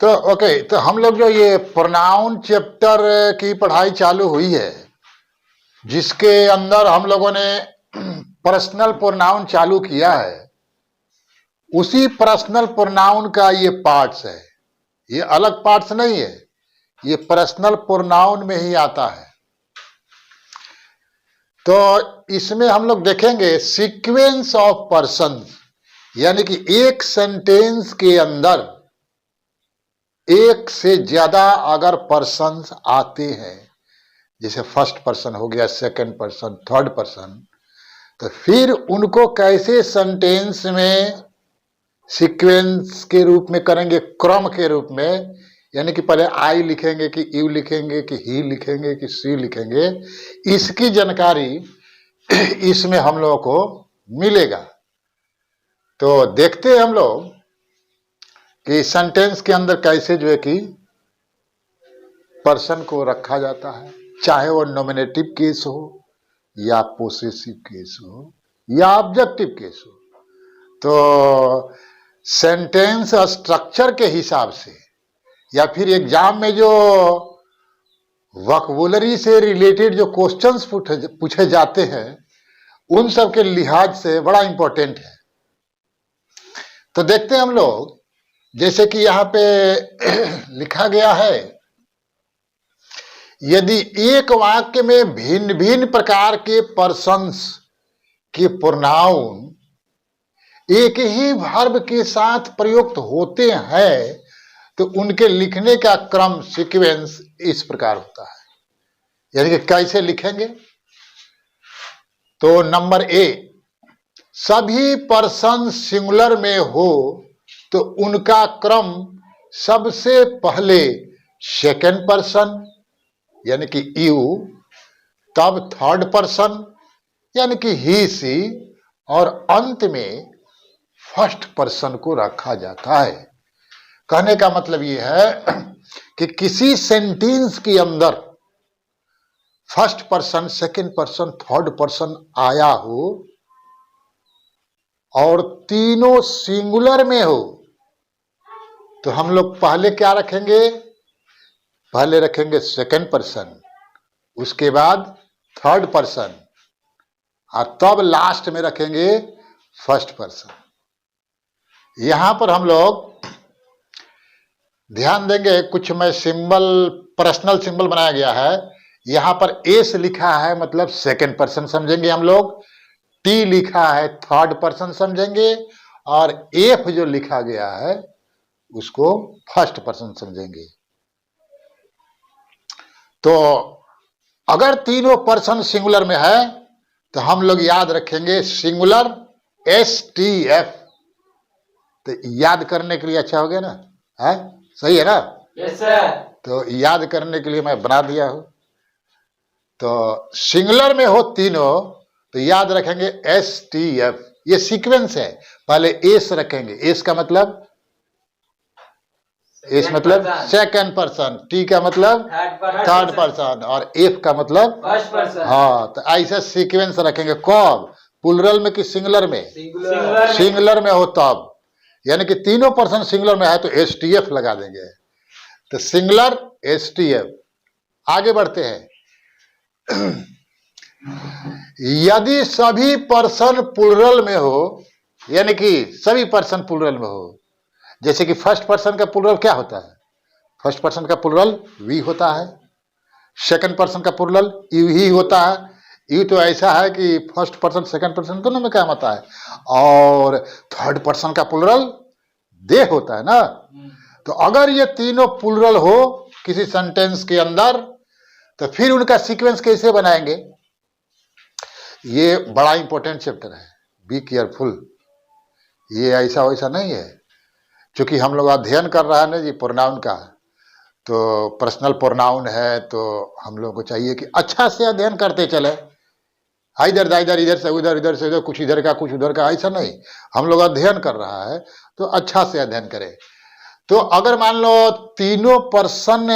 तो ओके, तो हम लोग जो ये प्रोनाउन चैप्टर की पढ़ाई चालू हुई है, जिसके अंदर हम लोगों ने पर्सनल प्रोनाउन चालू किया है, उसी पर्सनल प्रोनाउन का ये पार्ट्स है। ये अलग पार्ट्स नहीं है, ये पर्सनल प्रोनाउन में ही आता है। तो इसमें हम लोग देखेंगे सीक्वेंस ऑफ पर्सन, यानी कि एक सेंटेंस के अंदर एक से ज्यादा अगर पर्सन्स आते हैं, जैसे फर्स्ट पर्सन हो गया, सेकंड पर्सन, थर्ड पर्सन, तो फिर उनको कैसे सेंटेंस में सीक्वेंस के रूप में करेंगे, क्रम के रूप में, यानी कि पहले आई लिखेंगे कि यू लिखेंगे कि ही लिखेंगे कि सी लिखेंगे, इसकी जानकारी इसमें हम लोगों को मिलेगा। तो देखते हैं हम लोग कि सेंटेंस के अंदर कैसे जो है कि पर्सन को रखा जाता है, चाहे वो नॉमिनेटिव केस हो या पोसेसिव केस हो या ऑब्जेक्टिव केस हो। तो सेंटेंस स्ट्रक्चर के हिसाब से या फिर एग्जाम में जो वोकैबुलरी से रिलेटेड जो क्वेश्चंस पूछे जाते हैं, उन सब के लिहाज से बड़ा इंपॉर्टेंट है। तो देखते हैं हम लोग, जैसे कि यहां पे लिखा गया है, यदि एक वाक्य में भिन्न भिन्न प्रकार के पर्सन्स के प्रोनाउन एक ही वर्ब के साथ प्रयुक्त होते हैं, तो उनके लिखने का क्रम, सीक्वेंस इस प्रकार होता है। यानी कि कैसे लिखेंगे? तो नंबर ए, सभी पर्सन सिंगुलर में हो तो उनका क्रम सबसे पहले सेकंड पर्सन यानी कि यू, तब थर्ड पर्सन यानी कि ही सी, और अंत में फर्स्ट पर्सन को रखा जाता है। कहने का मतलब यह है कि किसी सेंटेंस के अंदर first person, second person, third person आया हो और तीनों सिंगुलर में हो, तो हम लोग पहले क्या रखेंगे? पहले रखेंगे सेकंड पर्सन, उसके बाद थर्ड पर्सन, और तब लास्ट में रखेंगे फर्स्ट पर्सन। यहां पर हम लोग ध्यान देंगे, कुछ में सिंबल, पर्सनल सिंबल बनाया गया है। यहां पर एस लिखा है मतलब सेकंड पर्सन समझेंगे हम लोग, टी लिखा है थर्ड पर्सन समझेंगे, और एफ जो लिखा गया है उसको फर्स्ट पर्सन समझेंगे। तो अगर तीनों पर्सन सिंगुलर में है तो हम लोग याद रखेंगे सिंगुलर STF। तो याद करने के लिए अच्छा हो गया ना? है सही है ना? Yes sir. तो याद करने के लिए मैं बना दिया हूं। तो सिंगुलर में हो तीनों तो याद रखेंगे STF। ये सीक्वेंस है, पहले एस रखेंगे, एस का मतलब, एस मतलब सेकंड पर्सन, टी का मतलब थर्ड पर्सन, और एफ का मतलब फर्स्ट पर्सन। हाँ, तो ऐसा सीक्वेंस रखेंगे। कब? प्लुरल में कि सिंगुलर में? सिंगुलर में हो तब, यानी कि तीनों पर्सन सिंगुलर में है तो STF लगा देंगे। तो सिंगुलर STF। आगे बढ़ते हैं। यदि सभी पर्सन प्लुरल में हो, यानी कि सभी पर्सन प्लुरल में हो, जैसे कि फर्स्ट पर्सन का प्लुरल क्या होता है? फर्स्ट पर्सन का प्लुरल वी होता है, सेकंड पर्सन का प्लुरल यू ही होता है। यू तो ऐसा है कि फर्स्ट पर्सन सेकंड पर्सन दोनों में काम आता है, और थर्ड पर्सन का प्लुरल दे होता है ना। तो अगर ये तीनों प्लुरल हो किसी सेंटेंस के अंदर, तो फिर उनका सीक्वेंस कैसे बनाएंगे? ये बड़ा इंपॉर्टेंट चैप्टर है, बी केयरफुल। ये ऐसा वैसा नहीं है, क्योंकि हम लोग अध्ययन कर रहे हैं ना जी प्रोनाउन का, तो पर्सनल प्रोनाउन है, तो हम लोग को चाहिए कि अच्छा से अध्ययन करते चले, इधर इधर, इधर से उधर, इधर से उधर, कुछ इधर का कुछ उधर का, ऐसा नहीं। हम लोग अध्ययन कर रहा है तो अच्छा से अध्ययन करें। तो अगर मान लो तीनों पर्सन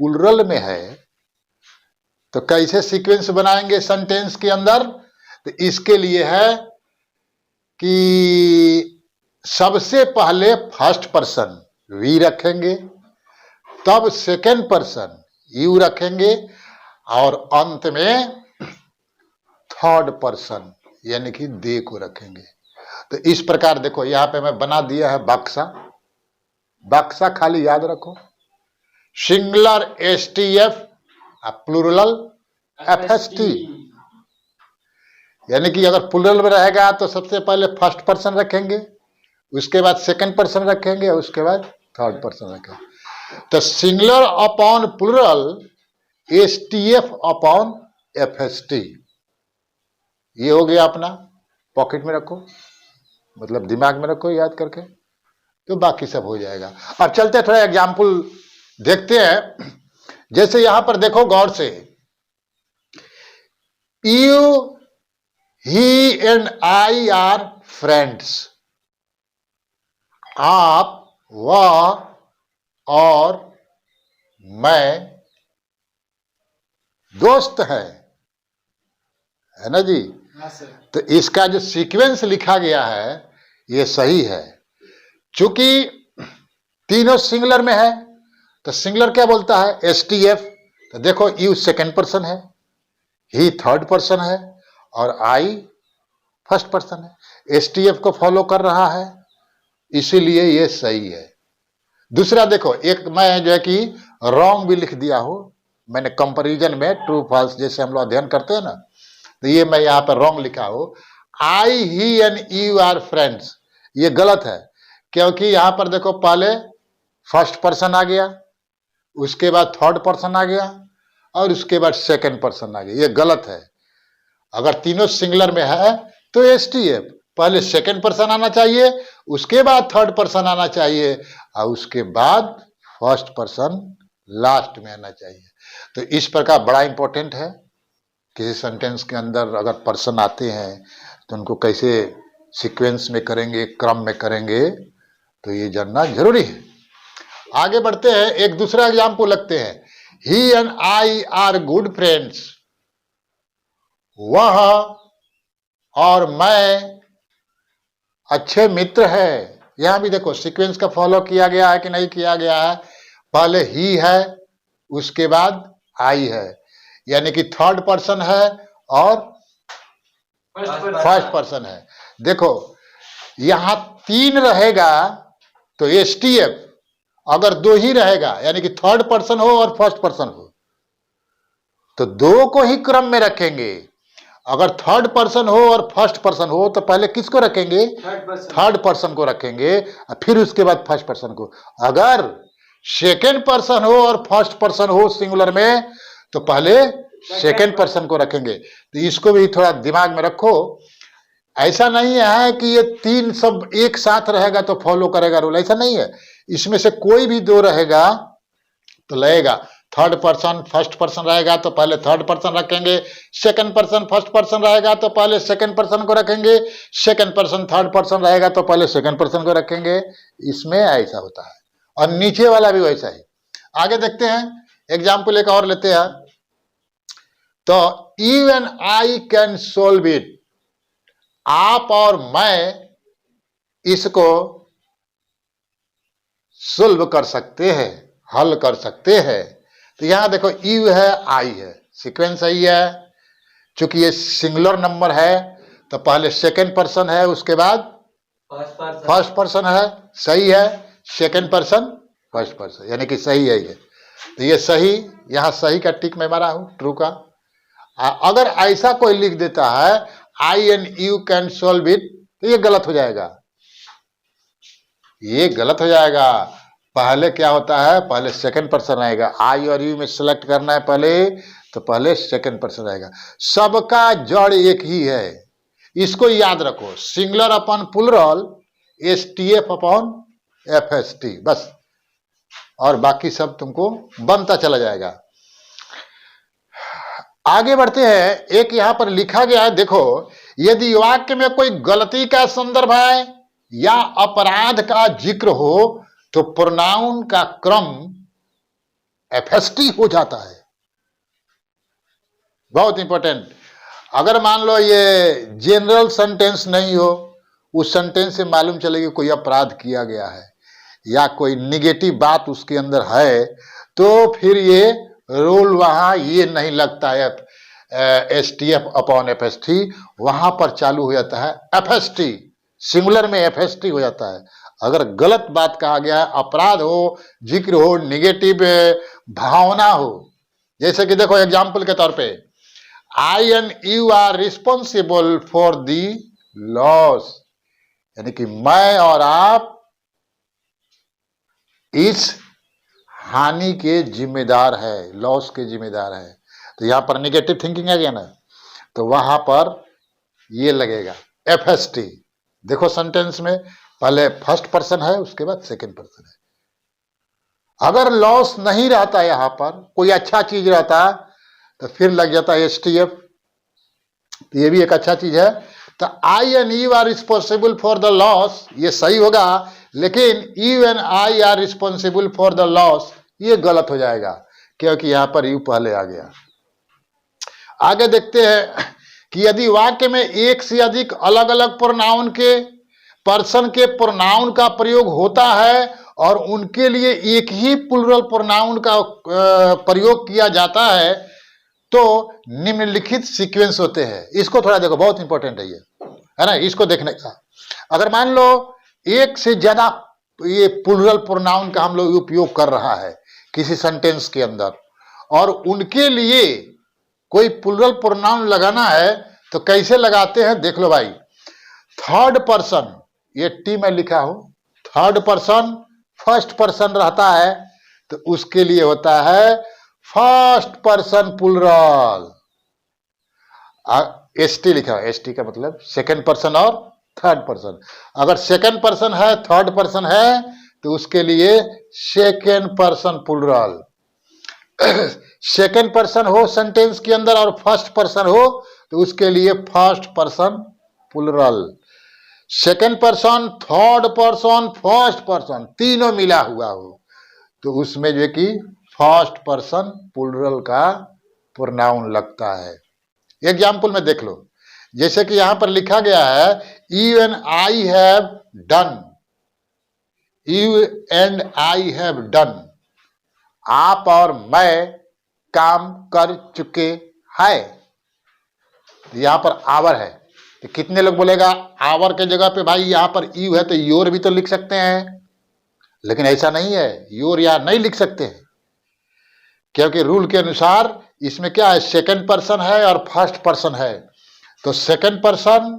प्लुरल में है तो कैसे सीक्वेंस बनाएंगे सेंटेंस के अंदर? तो इसके लिए है कि सबसे पहले फर्स्ट पर्सन, वी रखेंगे, तब सेकेंड पर्सन यू रखेंगे, और अंत में थर्ड पर्सन यानी कि दे को रखेंगे। तो इस प्रकार देखो यहां पे मैं बना दिया है बक्सा। बक्सा खाली याद रखो, सिंगुलर एसटीएफ, प्लूरल एफएसटी। यानी कि अगर प्लूरल में रहेगा तो सबसे पहले फर्स्ट पर्सन रखेंगे, उसके बाद सेकंड पर्सन रखेंगे, उसके बाद थर्ड पर्सन रखेंगे। तो singular upon plural STF upon FST, ये हो गया अपना। पॉकेट में रखो, मतलब दिमाग में रखो याद करके, तो बाकी सब हो जाएगा। अब चलते थोड़ा एग्जाम्पल देखते हैं। जैसे यहां पर देखो गौर से, you he and I are friends, आप, वह और मैं दोस्त है ना जी। तो इसका जो सीक्वेंस लिखा गया है ये सही है। चूंकि तीनों सिंगुलर में है तो सिंगुलर क्या बोलता है, एसटीएफ। तो देखो यू सेकंड पर्सन है, ही थर्ड पर्सन है और आई फर्स्ट पर्सन है। एसटीएफ को फॉलो कर रहा है, इसीलिए ये सही है। दूसरा देखो, एक मैं जो है कि रॉन्ग भी लिख दिया हो, मैंने कंपैरिजन में ट्रू फॉल्स जैसे हम लोग अध्ययन करते हैं ना, तो ये मैं यहां पर रॉन्ग लिखा हो, आई ही एंड यू आर फ्रेंड्स, ये गलत है। क्योंकि यहां पर देखो पहले फर्स्ट पर्सन आ गया, उसके बाद थर्ड पर्सन आ गया और उसके बाद सेकंड पर्सन आ गया, ये गलत है। अगर तीनों सिंगुलर में है तो एसटीएफ पहले सेकंड पर्सन आना चाहिए, उसके बाद थर्ड पर्सन आना चाहिए और उसके बाद फर्स्ट पर्सन लास्ट में आना चाहिए। तो इस प्रकार बड़ा इंपॉर्टेंट है, किसी सेंटेंस के अंदर अगर पर्सन आते हैं तो उनको कैसे सीक्वेंस में करेंगे, क्रम में करेंगे, तो ये जानना जरूरी है। आगे बढ़ते हैं, एक दूसरा एग्जाम्पल लगते हैं। He and I are good friends, वह और मैं अच्छे मित्र है। यहां भी देखो सीक्वेंस का फॉलो किया गया है कि नहीं किया गया है, पहले ही है उसके बाद आई है, यानी कि थर्ड पर्सन है और फर्स्ट पर्सन है। देखो यहां तीन रहेगा तो एसटीएफ, अगर दो ही रहेगा यानी कि थर्ड पर्सन हो और फर्स्ट पर्सन हो तो दो को ही क्रम में रखेंगे। अगर थर्ड पर्सन हो और फर्स्ट पर्सन हो तो पहले किसको रखेंगे, थर्ड पर्सन को रखेंगे और फिर उसके बाद फर्स्ट पर्सन को। अगर सेकेंड पर्सन हो और फर्स्ट पर्सन हो सिंगुलर में तो पहले सेकेंड पर्सन को रखेंगे। तो इसको भी थोड़ा दिमाग में रखो। ऐसा नहीं है कि ये तीन सब एक साथ रहेगा तो फॉलो करेगा रूल, ऐसा नहीं है। इसमें से कोई भी दो रहेगा तो लगेगा। थर्ड पर्सन फर्स्ट पर्सन रहेगा तो पहले थर्ड पर्सन रखेंगे, सेकंड पर्सन फर्स्ट पर्सन रहेगा तो पहले सेकंड पर्सन को रखेंगे, सेकंड पर्सन थर्ड पर्सन रहेगा तो पहले सेकंड पर्सन को रखेंगे। इसमें ऐसा होता है और नीचे वाला भी वैसा ही। आगे देखते हैं, एग्जाम्पल एक और लेते हैं। तो you and I can solve it, आप और मैं इसको सुलभ कर सकते हैं, हल कर सकते हैं। तो यहां देखो यू है आई है, सीक्वेंस सही है। चूंकि ये सिंगुलर नंबर है तो पहले सेकंड पर्सन है उसके बाद फर्स्ट पर्सन है, सही है। सेकंड पर्सन फर्स्ट पर्सन यानी कि सही है ये। तो ये सही, यहां सही का टिक मैं मारा हूं, ट्रू का। अगर ऐसा कोई लिख देता है I and you can solve it तो ये गलत हो जाएगा, ये गलत हो जाएगा। पहले क्या होता है, पहले सेकंड पर्सन आएगा। आई और यू में सिलेक्ट करना है पहले तो पहले सेकंड पर्सन आएगा। सबका जड़ एक ही है, इसको याद रखो, singular upon plural STF upon FST, बस। और बाकी सब तुमको बनता चला जाएगा। आगे बढ़ते हैं, एक यहां पर लिखा गया है, देखो यदि वाक्य में कोई गलती का संदर्भ है या अपराध का जिक्र हो तो प्रोनाउन का क्रम एफएसटी हो जाता है। बहुत इंपॉर्टेंट। अगर मान लो ये जनरल सेंटेंस नहीं हो, उस सेंटेंस से मालूम चलेगी कोई अपराध किया गया है, या कोई निगेटिव बात उसके अंदर है तो फिर ये रूल वहां ये नहीं लगता है S T F upon F S T, वहां पर चालू हो जाता है एफ एस टी, सिंगुलर में एफ एस टी हो जाता है। अगर गलत बात कहा गया है, अपराध हो, जिक्र हो, निगेटिव भावना हो, जैसे कि देखो एग्जाम्पल के तौर पे I and you are responsible for the loss, यानी कि मैं और आप इस हानि के जिम्मेदार है, लॉस के जिम्मेदार है। तो यहां पर निगेटिव थिंकिंग आ गया ना, तो वहां पर ये लगेगा एफ एस टी। देखो सेंटेंस में पहले फर्स्ट पर्सन है, उसके बाद सेकंड पर्सन है। अगर लॉस नहीं रहता यहां पर, कोई अच्छा चीज रहता तो फिर लग जाता है एस टी एफ, तो ये भी एक अच्छा चीज है। तो I and you are responsible for the loss, ये सही होगा, लेकिन you and I are responsible for the loss ये गलत हो जाएगा, क्योंकि यहां पर यू पहले आ गया। आगे देखते हैं कि यदि वाक्य में एक से अधिक अलग अलग प्रोनाउन के पर्सन के प्रोनाउन का प्रयोग होता है और उनके लिए एक ही प्लूरल प्रोनाउन का प्रयोग किया जाता है तो निम्नलिखित सीक्वेंस होते हैं। इसको थोड़ा देखो, बहुत इंपॉर्टेंट है ये, है ना, इसको देखने का। अगर मान लो एक से ज्यादा ये प्लूरल प्रोनाउन का हम लोग उपयोग कर रहा है किसी सेंटेंस के अंदर और उनके लिए कोई प्लूरल प्रोनाउन लगाना है तो कैसे लगाते हैं देख लो भाई। थर्ड पर्सन, ये टी में लिखा हो, थर्ड पर्सन फर्स्ट पर्सन रहता है तो उसके लिए होता है first person plural. S T लिखा है, एस टी का मतलब सेकंड पर्सन और थर्ड पर्सन। अगर सेकंड पर्सन है, थर्ड पर्सन है तो उसके लिए second person plural. Second person हो सेंटेंस के अंदर और फर्स्ट पर्सन हो तो उसके लिए first person plural. Second person, third person, first person तीनों मिला हुआ हो तो उसमें जो है कि फर्स्ट पर्सन प्लूरल का प्रोनाउन लगता है। एग्जाम्पल में देख लो, जैसे कि यहां पर लिखा गया है you and I have done, you and I have done, आप और मैं काम कर चुके हैं। यहां पर आवर है तो कितने लोग बोलेगा आवर के जगह पे भाई यहां पर यू है तो योर भी तो लिख सकते हैं, लेकिन ऐसा नहीं है, योर या नहीं लिख सकते हैं क्योंकि रूल के अनुसार इसमें क्या है, सेकंड पर्सन है और फर्स्ट पर्सन है। तो सेकंड पर्सन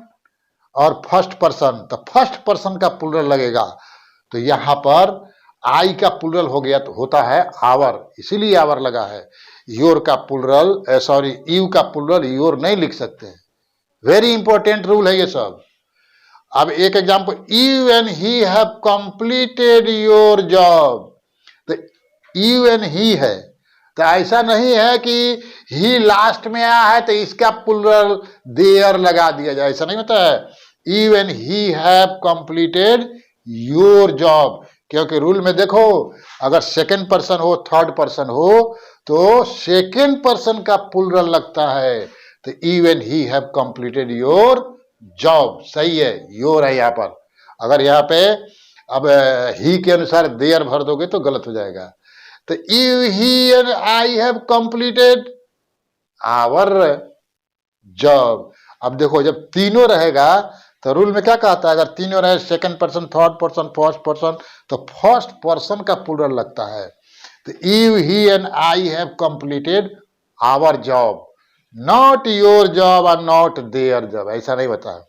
और फर्स्ट पर्सन, तो फर्स्ट पर्सन का प्लूरल लगेगा। तो यहां पर आई का प्लूरल हो गया तो होता है आवर, इसीलिए आवर लगा है। योर का प्लूरल, सॉरी यू का प्लूरल योर नहीं लिख सकते। वेरी इंपॉर्टेंट रूल है ये सब। अब एक example, you and he have completed your job, तो यू एंड ही है तो ऐसा नहीं है कि ही लास्ट में आया है तो इसका प्लूरल देयर लगा दिया जाए, ऐसा नहीं होता है। You and he have completed your job, क्योंकि रूल में देखो अगर सेकंड पर्सन हो, थर्ड पर्सन हो तो सेकंड पर्सन का प्लूरल लगता है। तो you and he have completed your job, सही है, योर है यहाँ पर। अगर यहाँ पे अब ही के अनुसार देयर भर दोगे तो गलत हो जाएगा। तो you he and I have completed our job. अब देखो जब तीनों रहेगा तो रूल में क्या कहता है, अगर तीनों रहे second person, third person, first person, तो फर्स्ट पर्सन का प्लूरल लगता है। तो you he and I have completed our job, not your job और नॉट देयर जॉब, ऐसा नहीं होता है।